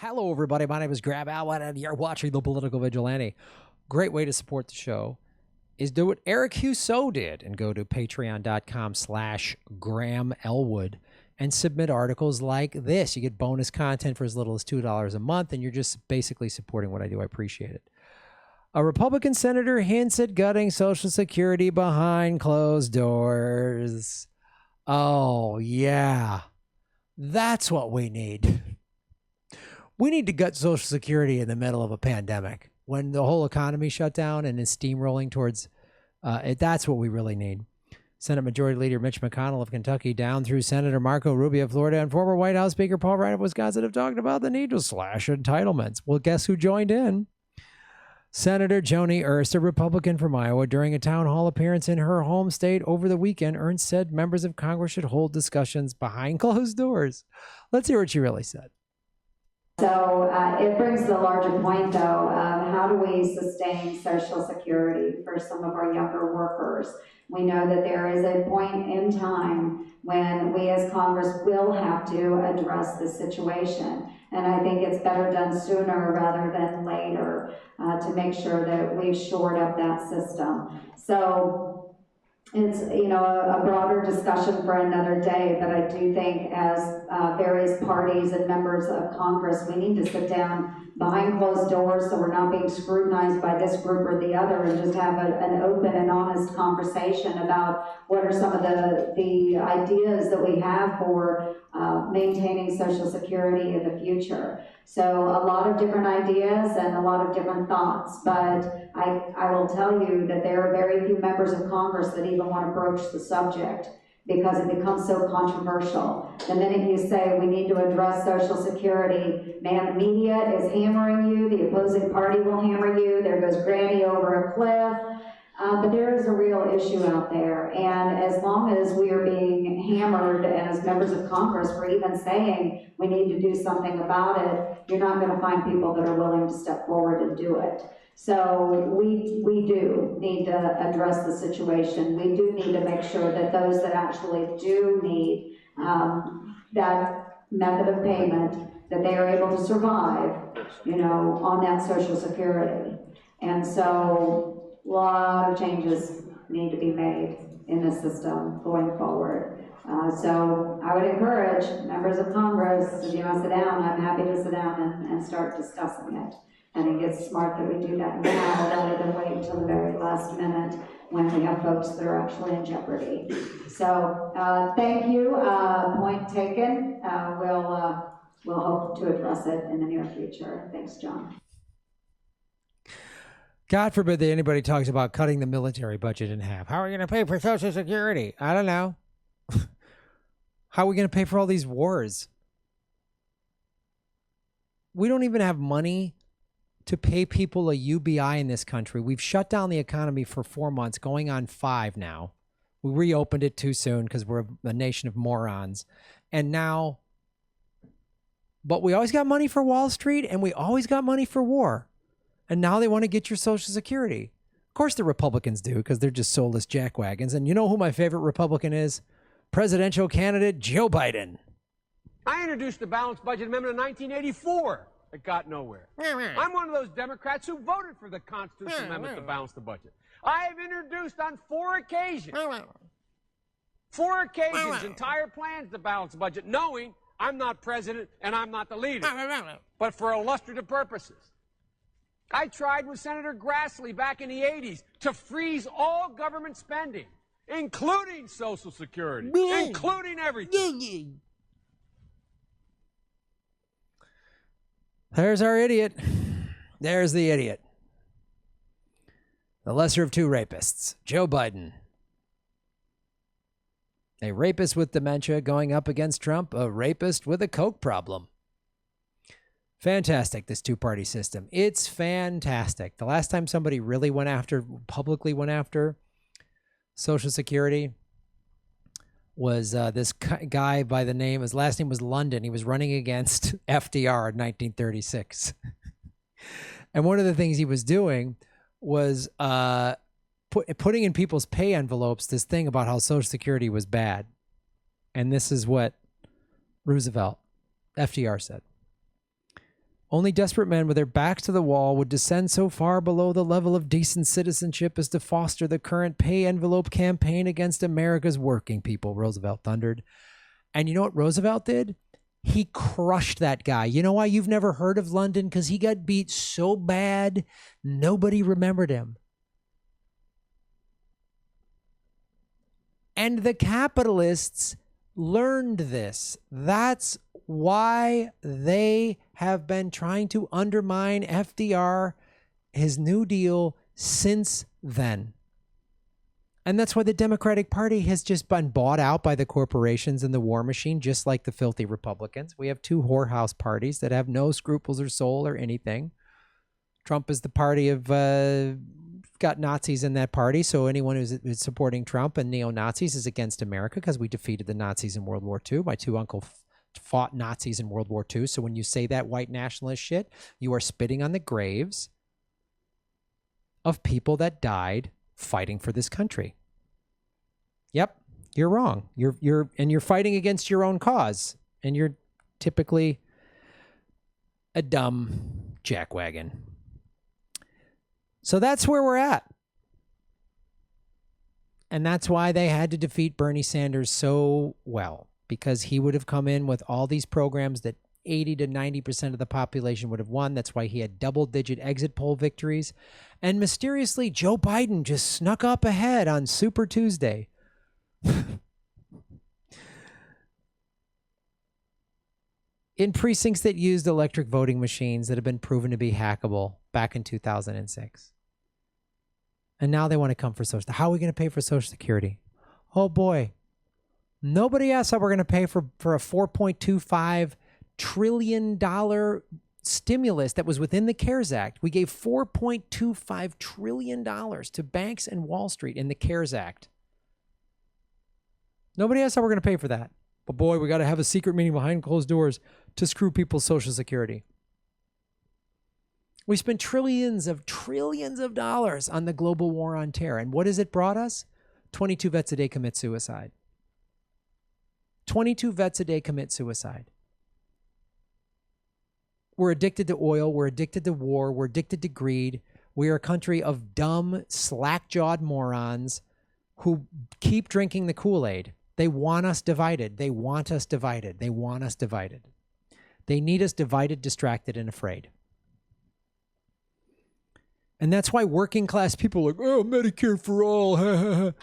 Hello, everybody. My name is Graham Elwood, and you're watching The Political Vigilante. Great way to support the show is do what Eric Husseau did and go to patreon.com/Graham Elwood and submit articles like this. You get bonus content for as little as $2 a month, and you're just basically supporting what I do. I appreciate it. A Republican senator hints at gutting Social Security behind closed doors. Oh, yeah. That's what we need. We need to gut Social Security in the middle of a pandemic when the whole economy shut down and is steamrolling towards that's what we really need. Senate Majority Leader Mitch McConnell of Kentucky down through Senator Marco Rubio of Florida and former White House Speaker Paul Ryan of Wisconsin have talked about the need to slash entitlements. Well, guess who joined in? Senator Joni Ernst, a Republican from Iowa, during a town hall appearance in her home state over the weekend. Ernst said members of Congress should hold discussions behind closed doors. Let's hear what she really said. So it brings the larger point, though, of how do we sustain Social Security for some of our younger workers? We know that there is a point in time when we as Congress will have to address this situation. And I think it's better done sooner rather than later to make sure that we've shored up that system. So it's, a broader discussion for another day, but I do think as various parties and members of Congress, we need to sit down behind closed doors so we're not being scrutinized by this group or the other, and just have an open and honest conversation about what are some of the ideas that we have for maintaining Social Security in the future. So a lot of different ideas and a lot of different thoughts, but I will tell you that there are very few members of Congress that even want to broach the subject because it becomes so controversial. The minute you say we need to address Social Security, man, the media is hammering you, the opposing party will hammer you, there goes Granny over a cliff. But there is a real issue out there, and as long as we are being hammered as members of Congress for even saying we need to do something about it, you're not going to find people that are willing to step forward and do it. So we do need to address the situation. We do need to make sure that those that actually do need that method of payment, that they are able to survive, on that Social Security. And so a lot of changes need to be made in the system going forward. So I would encourage members of Congress, if you want to sit down, I'm happy to sit down and start discussing it. I think it's smart that we do that now rather than wait until the very last minute when we have folks that are actually in jeopardy. So thank you, point taken. We'll hope to address it in the near future. Thanks, John. God forbid that anybody talks about cutting the military budget in half. How are we going to pay for Social Security? I don't know. How are we going to pay for all these wars? We don't even have money to pay people a UBI in this country. We've shut down the economy for 4 months, going on 5 now. We reopened it too soon because we're a nation of morons. And now, but we always got money for Wall Street and we always got money for war. And now they want to get your Social Security. Of course the Republicans do, because they're just soulless jackwagons. And you know who my favorite Republican is? Presidential candidate Joe Biden. I introduced the balanced budget amendment in 1984. It got nowhere. I'm one of those Democrats who voted for the Constitutional Amendment to balance the budget. I have introduced on 4 occasions, entire plans to balance the budget, knowing I'm not president and I'm not the leader, but for illustrative purposes. I tried with Senator Grassley back in the 80s to freeze all government spending, including Social Security, including everything. There's our idiot. There's the idiot. The lesser of 2 rapists, Joe Biden. A rapist with dementia going up against Trump, a rapist with a coke problem. Fantastic, this 2-party system. It's fantastic. The last time somebody really publicly went after Social Security was this guy by the name, his last name was London. He was running against FDR in 1936. And one of the things he was doing was putting in people's pay envelopes this thing about how Social Security was bad. And this is what FDR said. Only desperate men with their backs to the wall would descend so far below the level of decent citizenship as to foster the current pay envelope campaign against America's working people, Roosevelt thundered. And you know what Roosevelt did? He crushed that guy. You know why you've never heard of London? Because he got beat so bad, nobody remembered him. And the capitalists learned this. That's why they have been trying to undermine FDR, his New Deal, since then. And that's why the Democratic Party has just been bought out by the corporations and the war machine, just like the filthy Republicans. We have two whorehouse parties that have no scruples or soul or anything. Trump is the party of, got Nazis in that party, so anyone who's supporting Trump and neo-Nazis is against America because we defeated the Nazis in World War II. My two uncles fought Nazis in World War II, so when you say that white nationalist shit, you are spitting on the graves of people that died fighting for this country. Yep, you're wrong. You're fighting against your own cause, and you're typically a dumb jackwagon. So that's where we're at. And that's why they had to defeat Bernie Sanders so well, because he would have come in with all these programs that 80 to 90% of the population would have won. That's why he had double-digit exit poll victories. And mysteriously, Joe Biden just snuck up ahead on Super Tuesday. In precincts that used electric voting machines that have been proven to be hackable back in 2006. And now they want to come for Social. How are we going to pay for Social Security? Oh boy. Nobody asked how we're going to pay for a $4.25 trillion stimulus that was within the CARES Act. We gave $4.25 trillion to banks and Wall Street in the CARES Act. Nobody asked how we're going to pay for that. But boy, we got to have a secret meeting behind closed doors to screw people's Social Security. We spent trillions of dollars on the global war on terror. And what has it brought us? 22 vets a day commit suicide. 22 vets a day commit suicide. We're addicted to oil. We're addicted to war. We're addicted to greed. We are a country of dumb, slack-jawed morons who keep drinking the Kool-Aid. They want us divided. They want us divided. They want us divided. They need us divided, distracted, and afraid. And that's why working class people are like, oh, Medicare for all. How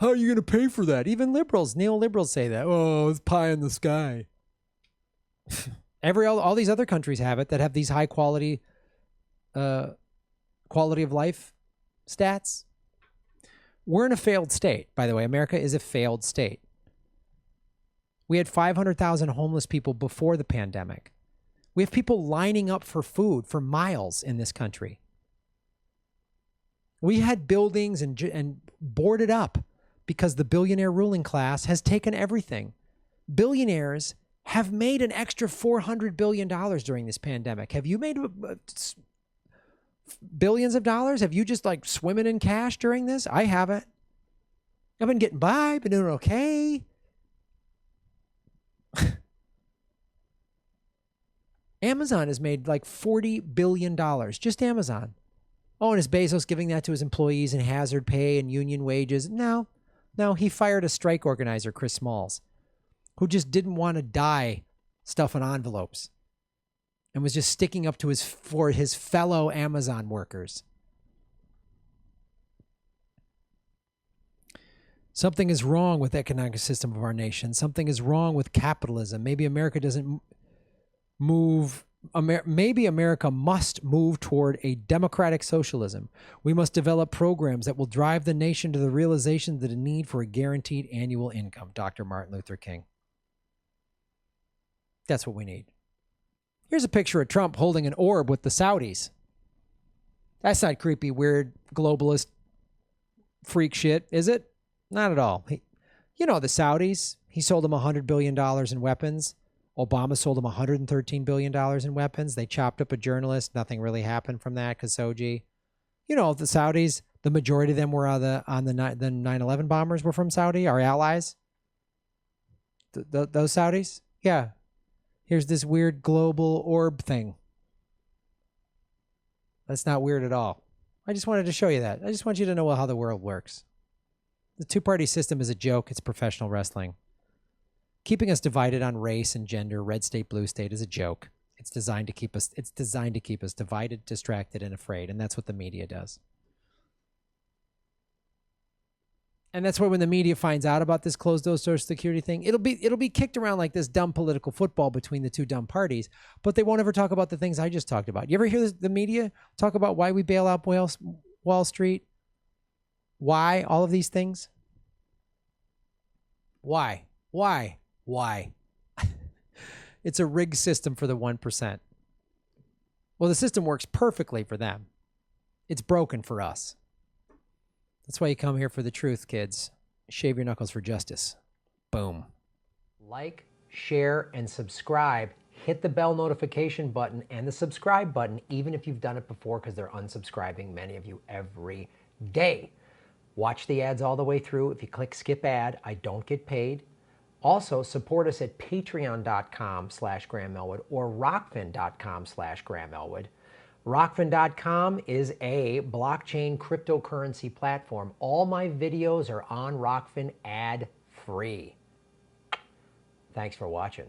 are you going to pay for that? Even liberals, neoliberals say that. Oh, it's pie in the sky. All these other countries have it that have these high quality of life stats. We're in a failed state, by the way. America is a failed state. We had 500,000 homeless people before the pandemic. We have people lining up for food for miles in this country. We had buildings and boarded up because the billionaire ruling class has taken everything. Billionaires have made an extra $400 billion during this pandemic. Have you made billions of dollars? Have you just like swimming in cash during this? I haven't. I've been getting by, been doing okay. Amazon has made like $40 billion, just Amazon. Oh, and is Bezos giving that to his employees in hazard pay and union wages? No, he fired a strike organizer, Chris Smalls, who just didn't want to die stuffing envelopes and was just sticking up to for his fellow Amazon workers. Something is wrong with the economic system of our nation. Something is wrong with capitalism. Maybe America doesn't move. Maybe America must move toward a democratic socialism. We must develop programs that will drive the nation to the realization that a need for a guaranteed annual income. Dr. Martin Luther King. That's what we need. Here's a picture of Trump holding an orb with the Saudis. That's not creepy, weird, globalist freak shit, is it? Not at all. The Saudis, he sold them $100 billion in weapons. Obama sold them $113 billion in weapons. They chopped up a journalist. Nothing really happened from that. Khashoggi. The Saudis, the majority of them were on the 9/11 bombers were from Saudi, our allies. Those Saudis? Yeah. Here's this weird global orb thing. That's not weird at all. I just wanted to show you that. I just want you to know how the world works. The two-party system is a joke. It's professional wrestling. Keeping us divided on race and gender, red state, blue state, is a joke. It's designed to keep us divided, distracted, and afraid, and that's what the media does. And that's why when the media finds out about this closed door Social Security thing, it'll be kicked around like this dumb political football between the two dumb parties, but they won't ever talk about the things I just talked about. You ever hear the media talk about why we bail out Wall Street? Why? All of these things? Why? It's a rigged system for the 1%. Well, the system works perfectly for them. It's broken for us. That's why you come here for the truth, kids. Shave your knuckles for justice. Boom. Like, share, and subscribe. Hit the bell notification button and the subscribe button, even if you've done it before, because they're unsubscribing, many of you, every day. Watch the ads all the way through. If you click skip ad, I don't get paid. Also, support us at patreon.com/Graham Elwood or rockfin.com/Graham Elwood. Rockfin.com is a blockchain cryptocurrency platform. All my videos are on Rockfin ad-free. Thanks for watching.